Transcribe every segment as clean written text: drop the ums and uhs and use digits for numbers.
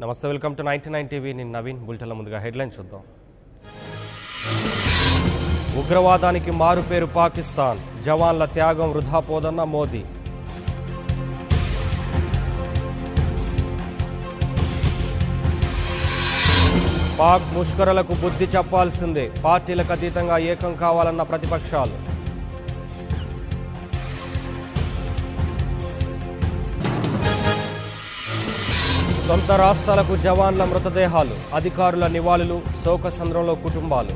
నమస్తే, welcome to 99 TV. నేను నవీన్. బులెటిన్ల ముందుగా హెడ్లైన్ చూద్దాం. ఉగ్రవాదానికి మారుపేరు పాకిస్తాన్, జవాన్ల త్యాగం వృధా పోదన్న మోదీ. పాక్ ముష్కరులకు బుద్ధి చెప్పాల్సిందే, పార్టీలకు అతీతంగా ఏకం కావాలన్న ప్రతిపక్షాలు. సొంత రాష్ట్రాలకు జవాన్ల మృతదేహాలు, అధికారుల నివాళులు, శోకసంద్రంలో కుటుంబాలు.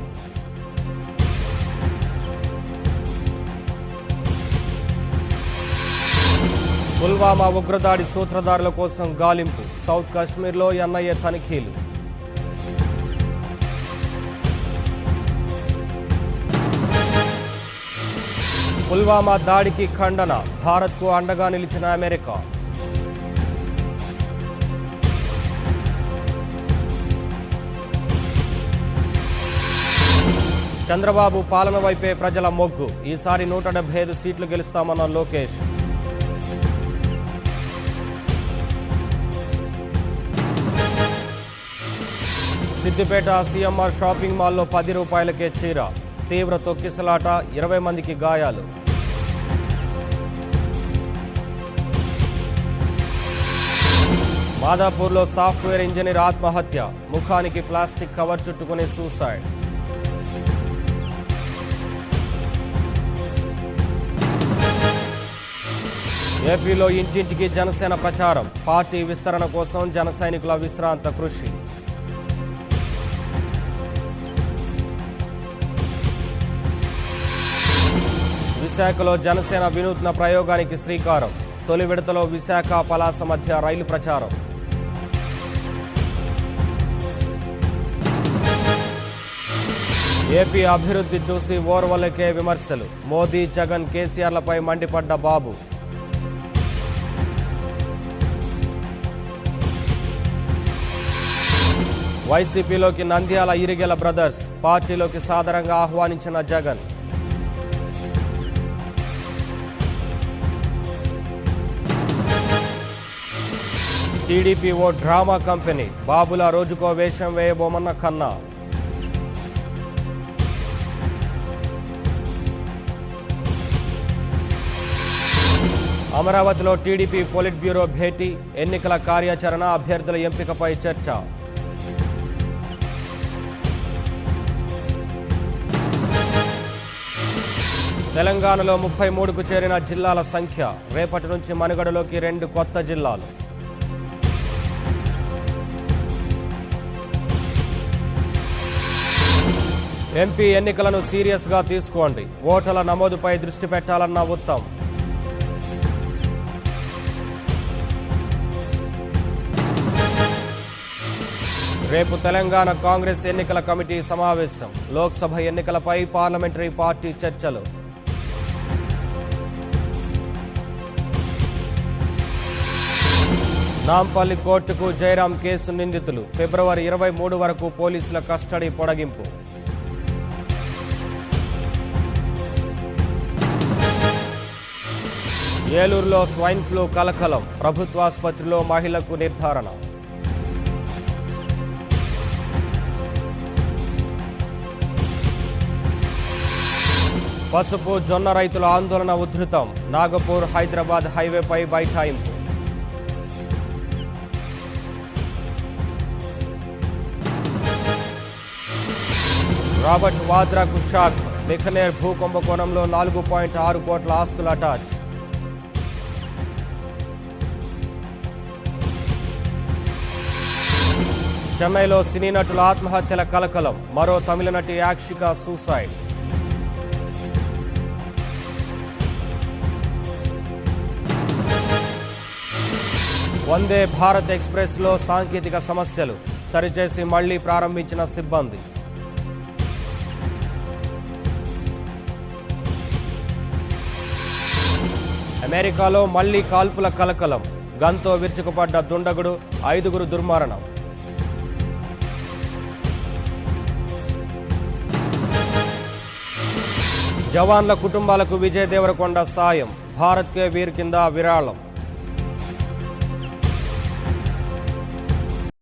పుల్వామా ఉగ్రదాడి సూత్రధారుల కోసం గాలింపు, సౌత్ కాశ్మీర్లో ఎన్ఐఏ తనిఖీలు. పుల్వామా దాడికి ఖండన, భారత్కు అండగా నిలిచిన అమెరికా. చంద్రబాబు పాలన వైపే ప్రజల మొగ్గు, ఈసారి 175 సీట్లు గెలుస్తామన్న లోకేష్. సిద్దిపేట సిఎంఆర్ షాపింగ్ మాల్లో 10 రూపాయలకే చీర, తీవ్ర తొక్కిసలాట, 20 మందికి గాయాలు. మాదాపూర్లో సాఫ్ట్వేర్ ఇంజనీర్ ఆత్మహత్య, ముఖానికి ప్లాస్టిక్ కవర్ చుట్టుకుని సూసైడ్. ఏపీలో ఇంటింటికి జనసేన ప్రచారం, పార్టీ విస్తరణ కోసం జన సైనికుల విశ్రాంత కృషి. విశాఖలో జనసేన వినూత్న ప్రయోగానికి శ్రీకారం, తొలి విడతలో విశాఖ పలాస మధ్య రైలు ప్రచారం. ఏపీ అభివృద్ధి చూసి ఓర్వలకే విమర్శలు, మోదీ జగన్ కేసీఆర్లపై మండిపడ్డ బాబు. వైసీపీలోకి నంద్యాల ఇరిగెల బ్రదర్స్, పార్టీలోకి సాదరంగా ఆహ్వానించిన జగన్. టీడీపీ ఓ డ్రామా కంపెనీ, బాబుల రోజుకో వేషం వేయబోమన్న కన్నా. అమరావతిలో టీడీపీ పొలిట్ బ్యూరో భేటీ, ఎన్నికల కార్యాచరణ, అభ్యర్థుల ఎంపికపై చర్చ. తెలంగాణలో 33కు చేరిన జిల్లాల సంఖ్య, రేపటి నుంచి మనుగడలోకి 2 కొత్త జిల్లాలు. ఎంపీ ఎన్నికలను సీరియస్గా తీసుకోండి, ఓటర్ల నమోదుపై దృష్టి పెట్టాలన్న ఉత్తమ్. రేపు తెలంగాణ కాంగ్రెస్ ఎన్నికల కమిటీ సమావేశం, లోక్సభ ఎన్నికలపై పార్లమెంటరీ పార్టీ చర్చలు. నాంపల్లి కోర్టుకు జయరాం కేసు నిందితులు, ఫిబ్రవరి 23 వరకు పోలీసుల కస్టడీ పొడిగింపు. ఏలూరులో స్వైన్ ఫ్లూ కలకలం, ప్రభుత్వాసుపత్రిలో మహిళకు నిర్ధారణ. పసుపు జొన్న రైతుల ఆందోళన ఉధృతం, నాగపూర్ హైదరాబాద్ హైవేపై బైఠాయింపు. రాబర్ట్ వాద్రాకు షాక్, బికనేర్ భూ కుంభకోణంలో 4.6 కోట్ల ఆస్తుల అటాచ్. చెన్నైలో సినీ నటుల ఆత్మహత్యల కలకలం, మరో తమిళ నటి యాక్షిక సూసైడ్. వందే భారత్ ఎక్స్ప్రెస్లో సాంకేతిక సమస్యలు, సరిచేసి మళ్లీ ప్రారంభించిన సిబ్బంది. అమెరికాలో మళ్లీ కాల్పుల కలకలం, గన్తో విరుచుకుపడ్డ దుండగుడు, 5గురు దుర్మరణం. జవాన్ల కుటుంబాలకు విజయ్ దేవరకొండ సాయం, భారత్కే వీర్ కింద విరాళం.